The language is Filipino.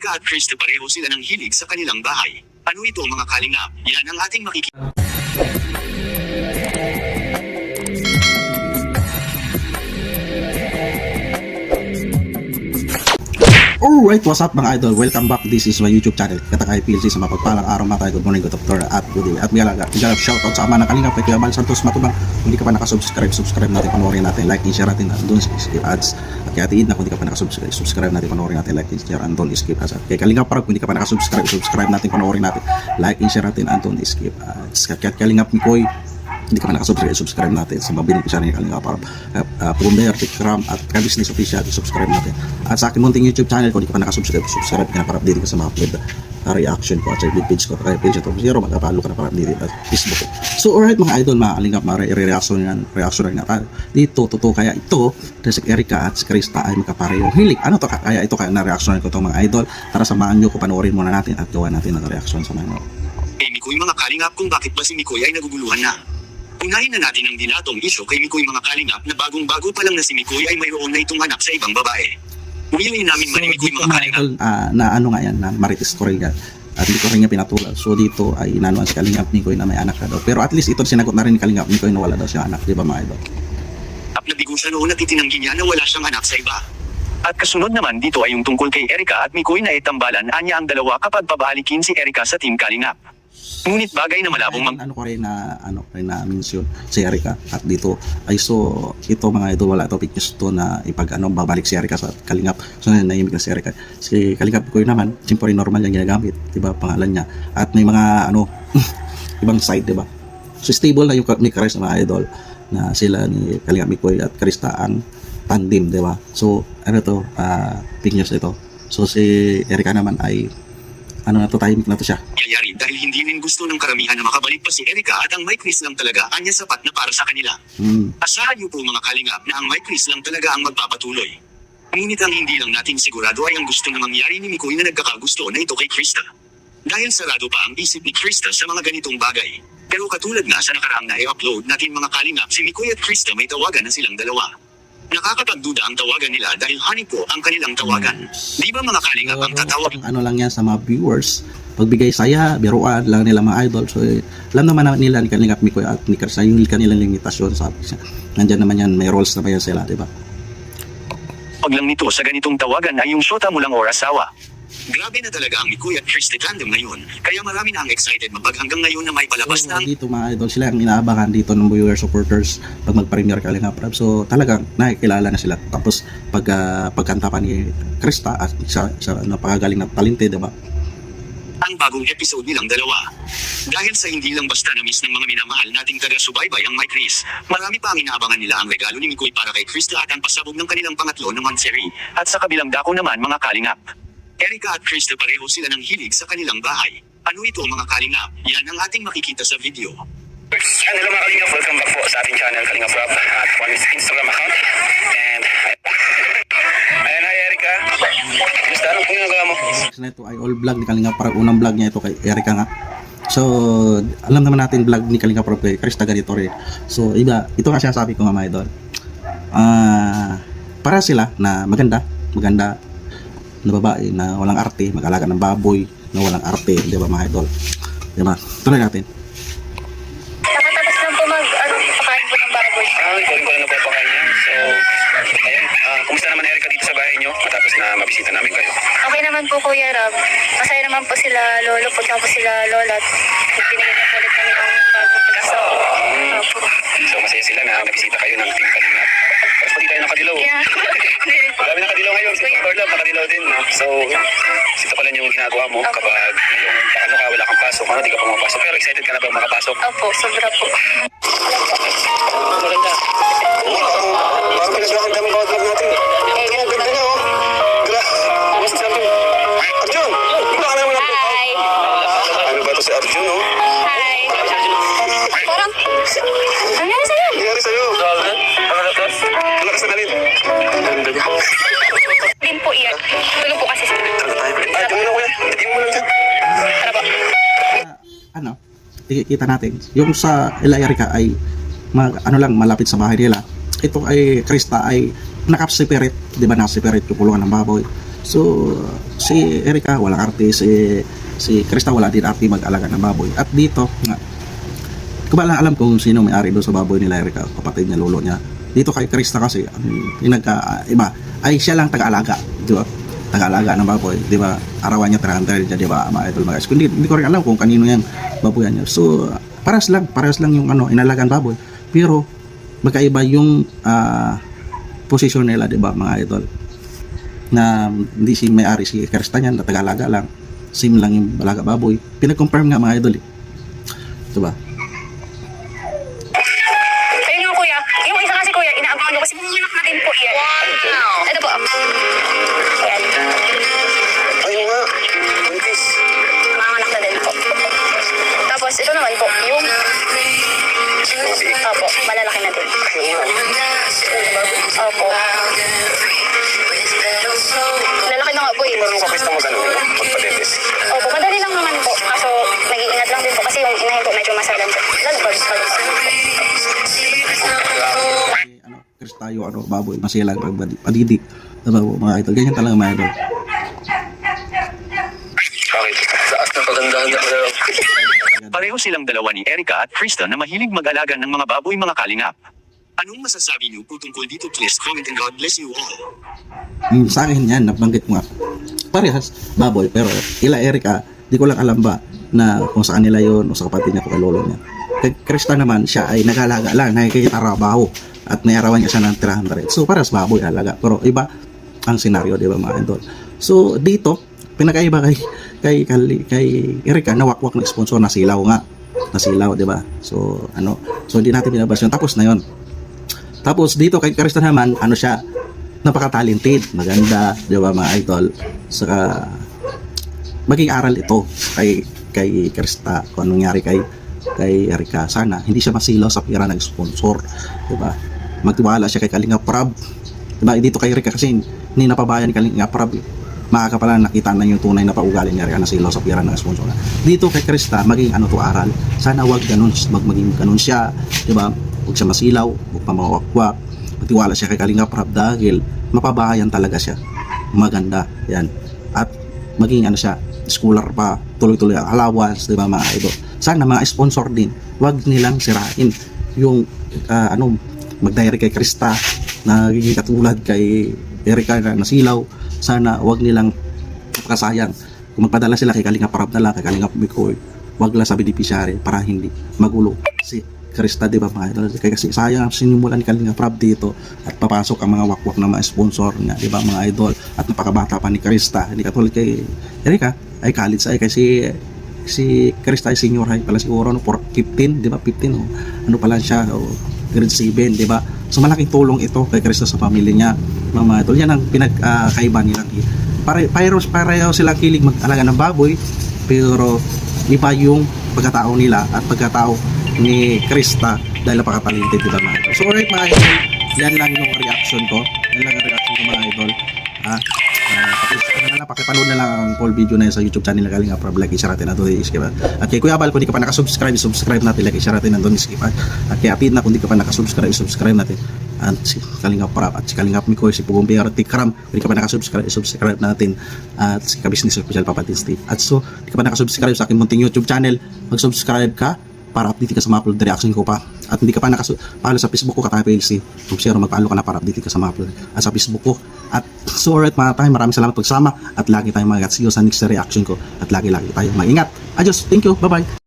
Erika at Krista pareho sila ng hilig sa kanilang bahay. Ano ito mga kalingap? Yan ang ating makikita. Alright, what's up mga idol? Welcome back. This is my YouTube channel, Katakay PLC. Sa mapagpalang araw mga tayo. Good morning, good afternoon, at good day. At bialaga, shoutout sa ama ng Kalingap kay Kuya Mal Santos Matubang. Kung hindi ka pa nakasubscribe, subscribe natin, panoorin natin, like and share natin, doon skip ads. At kaya Tiid na kung hindi ka pa nakasubscribe, subscribe natin, panoorin natin, like and share, and don't skip ads. At kay Kalingap Parag, kung hindi ka pa nakasubscribe, subscribe natin, panoorin natin, like and share natin, and don't skip ads. Kaya Kalingap Mikoy, hindi ka pa nakasubscribe, subscribe natin sa mabiling pisa ni Kalingap Parag. Pumbayer, Tikram, at Ka-Business Official, subscribe natin. At sa aking munting YouTube channel, kung hindi ka pa nakasubscribe, subscribe ka na para update ka sa mga upload reaction ko at sa page ko, kaya page ito, zero, magpapalo ka na para update at Facebook ko. So alright mga idol, mga Kalingap, reaction na tayo dito. Totoo kaya ito, si Erika at si Krista ay magkaparehong hilig. Ano to kaya ito, kaya na-reaction ko itong mga idol. Tara samahan nyo ko, panoorin muna natin at gawa natin ng reaction sa mga Mikoy mga kalingap, kung bakit ba si Mikoy ay naguguluhan na. Unahin na natin ang dinatong isyo kay Mikoy mga kalingap na bagong-bago pa lang na si Mikoy ay mayroon na itong anak sa ibang babae. Umiuin namin man ni Mikoy mga kalingap. Na ano nga yan, na Marites Correa at hindi ko rin niya pinatulad. So dito ay inanuan si Kalingap Mikoy na may anak na daw. Pero at least ito sinagot na rin ni Kalingap Mikoy na wala daw siya anak, di ba mga idol? Nabigo siya noon at itinanggi niya na wala siyang anak sa iba. At kasunod naman dito ay yung tungkol kay Erika at Mikoy na itambalan anya ang dalawa kapag pabalikin si Erika sa Team Kalingap. Ngunit bagay na malabong ano ko rin na mention si Erika at dito ay so ito mga idol, wala ito pictures to na ipag babalik si Erika sa Kalingap. So nahimik na si Erika. Si Kalingap ko naman siyempre normal yung ginagamit, di ba, pangalan niya, at may mga ibang side, di ba. So stable na yung ni Chris mga idol na sila ni Kalingap Mikoy at Krista ang tandem, di ba. So ano to, pictures ito. So si Erika naman ay tahimik na to siya. Yayari dahil hindi rin gusto ng karamihan na makabalik pa si Erika at ang Mike Chris lang talaga anya sapat na para sa kanila. Asahan niyo po mga kalingap na ang Mike Chris lang talaga ang magpapatuloy. Ngunit ang hindi lang natin sigurado ay ang gusto na mangyari ni Mikoy na nagkakagusto na ito kay Krista. Dahil sarado pa ang isip ni Krista sa mga ganitong bagay. Pero katulad nga sa nakaraang na i-upload natin mga kalingap, si Mikoy at Krista may tawagan na silang dalawa. Nakakapagduda ang tawagan nila dahil honey po ang kanilang tawagan. Di ba mga kalingap ang tatawag? Ano lang yan sa mga viewers, pagbigay saya, biruan lang nila mga idol. So alam naman nila ni Kalingap Mikoy at ni Krista yung kanilang limitasyon. Nandyan naman yan, may roles naman yan sila, di ba? Pag lang nito sa ganitong tawagan ay yung shota mo lang or asawa. Grabe na talaga ang Mikoy at Krista tandem ngayon, kaya marami na ang excited mapag hanggang ngayon na may palabas na dito mga idol, sila ang inaabangan dito ng viewer supporters pag mag-premiere Kalingap Rap. So talagang nakikilala na sila. Tapos pagkanta pa ni Krista at sa napakagaling na talente, diba? Ang bagong episode nilang dalawa. Dahil sa hindi lang basta na-miss ng mga minamahal nating taga-subaybay ang Mike Chris, marami pa ang inaabangan nila ang regalo ni Mikoy para kay Krista at ang pasabog ng kanilang pangatlo na monthsary. At sa kabilang dako naman mga kalingap, Erika at Krista pareho sila ng hilig sa kanilang bahay. Ano ito mga kalingap? Yan ang ating makikita sa video. Hello mga kalingap, welcome back po sa ating channel Kalingap Rob at on his Instagram account. And ayan, hi Erika. Gusto anong ginagawa mo? Na ito ay all vlog ni Kalingap Parag. Unang vlog niya ito kay Erika nga. So alam naman natin vlog ni Kalingap Parag kay Krista ganito rin. So iba, ito nga siya sabi ko nga mga idol. Para sila na maganda na babae na walang arte, mag-alaga ng baboy na walang arte, di ba mga idol? Di ba? Tuloy natin. Nakatapos lang po pakain po ng baboy. Ikaw rin ko lang napapakain niya. So, ayun, kumusta naman Erika dito sa bahay niyo? Matapos na mabisita namin kayo. Okay naman po Kuya Rob. Masaya naman po sila lolo po, tsaka po sila lola. At binigyan niya po ulit kami ng bagong pag-asawa. So, masaya sila na nabisita kayo ng Team Kalingap. Tapos pati tayo nakadilaw. Yeah. Marami nakadilaw ngayon. Si Lord Love nakadilaw din. No? So, ito pala yung ginagawa mo kapag wala kang pasok. Di ka pumapasok. Pero excited ka na ba makapasok? Opo, sobra po. Maganda. Parang pinaglakan kami bawat vlog natin. Ang ganda niya, oh. Basta sabi, Arjun! Baka naman ako. Hi! Ano ba ito si Arjun, oh? Hi! Parang, ano nangyari sa'yo? Nangyari sa'yo. Malakas na rin. Ganda niya. Din po iyan. Tulog po kasi sila. Ay, tingin mo na kuya. Tingin mo lang dyan. Ano ba? Kita natin yung sa Erika ay malapit sa bahay nila. Ito ay Krista ay naka-separate, di ba, naka-separate yung kulungan ng baboy. So, si Erica walang arte, si Krista wala din arte mag-alaga ng baboy. At dito, nga, ko ba alam kung sino may-ari doon sa baboy nila Erica, kapatid niya, lolo niya. Dito kay Krista kasi, iba, ay siya lang taga-alaga, di ba? Taga-alaga ng baboy, di ba? Arawan niya 300, di ba? Mga idol, mga guys. Hindi ko rin alam kung kanino yung baboyan niya. So, parehas lang yung inalagan baboy. Pero, magkaiba yung posisyon nila, di ba, mga idol? Na hindi si may-ari si Krista niyan, na taga-alaga lang. Same lang yung alaga baboy. Pinag-confirm nga, mga idol, eh. Di ba? Ayun yung kuya. Yung isa kasi kuya, inaabangan ko kasi nanganak na din po yan. Wow! Ito po. Ayan. Ayun nga. Buntis. Manganak na din po. Tapos ito naman po, yung... Opo, malalaki na din. Opo. Lalaki na nga po eh. Marunong ka pwesta mo ganun, magpa-dentist. Opo, madali lang naman po. Kaso, nag-iingat lang din po kasi yung inahin po medyo masalan po. Lalabas. Krista yung baboy, masilang padidik. Diba, mga idol, ganyan talaga mga idol. Bakit? Taas ng pagandahan na pala. Pareho silang dalawa ni Erica at Krista na mahilig mag-alaga ng mga baboy mga kalingap. Anong masasabi niyo po tungkol dito? Please comment and God bless you all. Sa akin yan, nabanggit mo nga. Parehas baboy, pero ila Erica, di ko lang alam ba na kung sa kanila yon o sa kapatid niya o kay lolo niya. Kay Krista naman, siya ay nag-alaga lang, nakikitarabaho at may arawan niya siya ng 300. So parehas baboy alaga, pero iba ang senaryo, di ba mga idol? So dito, pinakaiba kay Erica, nawakwak ng sponsor na silaw nga. Nasilaw, di ba? So hindi natin binabas yun. Tapos na yun. Tapos dito kay Krista naman, siya, napaka-talented, maganda, di ba mga idol? Saka maging aral ito kay Krista kung anong nangyari kay Erica. Sana hindi siya masilaw sa pira ng sponsor, di ba? Magtiwala siya kay Kalinga Prab, di ba? Dito kay Erica kasi hindi napabayan ni Kalinga Prab. Maaga pala nakita na yung tunay na paugali ni Erica na silaw sa pira ng sponsor. Dito kay Krista, maging aral. Sana wag ganun, maging ganun siya, di ba? Huwag siya masilaw, huwag pa mawakwak. Magtiwala siya kay Kalinga Prab dahil mapabahayan talaga siya. Maganda, yan. At maging siya, scholar pa, tuloy-tuloy ang allowance, di ba mga idol? Sana mga sponsor din, wag nilang sirain yung mag-direct kay Krista na nagiging katulad kay Erica na nasilaw. Sana wag nilang napakasayang. Kung magpadala sila kay Kalinga Prab na lang, kay Kalinga Bikoy, wag lang sa beneficiary para hindi magulo si Krista, di ba mga idol? Kasi sayang sinimulan ni Kalinga Prab dito at papasok ang mga wakwak na mga sponsor nga, di ba mga idol? At napakabata pa ni Krista, hindi katulad kay Erica, ay college ay kasi si Krista ay senior high pala siguro, 15, di ba? 15 pala siya, grade 7, di ba? So malaking tulong ito kay Krista sa pamilya niya, mga idol. Yan ang pinagkaiba nila. Pareho silang kilig mag-alaga ng baboy, pero iba yung pagkatao nila at pagkatao ni Krista dahil napaka-talented, di ba mga idol? So alright mga idol, yan lang yung reaction ko. Yan lang ang reaction ko mga idol. Pakipanood na lang ang full video na yun sa YouTube channel na Kalinga Prab. Like, i-share natin na doon, i-skip. At kay Kuya Bal, kung di ka pa nakasubscribe, subscribe natin. Like, i-share natin na doon, i-skip. At kay Apid na, kung di ka pa nakasubscribe, subscribe natin. At si Kalinga Prab, at si Kalinga Mikoy, si Pugong Biyar, at Tikram, kung di ka pa nakasubscribe, subscribe natin. At si Kabisnes Official Papatin Steve. At so, di ka pa nakasubscribe sa aking munting YouTube channel, mag-subscribe ka para update ka sa mga upload reaction ko pa. At hindi ka pa nakapalo sa Facebook ko, Katay PLC. Kung share, magpalo ka na para update ka sa mga upload at sa Facebook ko. At so alright mga tayo, maraming salamat pagsama at lagi tayong mag-see you sa next reaction ko at lagi tayong mag-ingat. Adios, thank you, bye bye.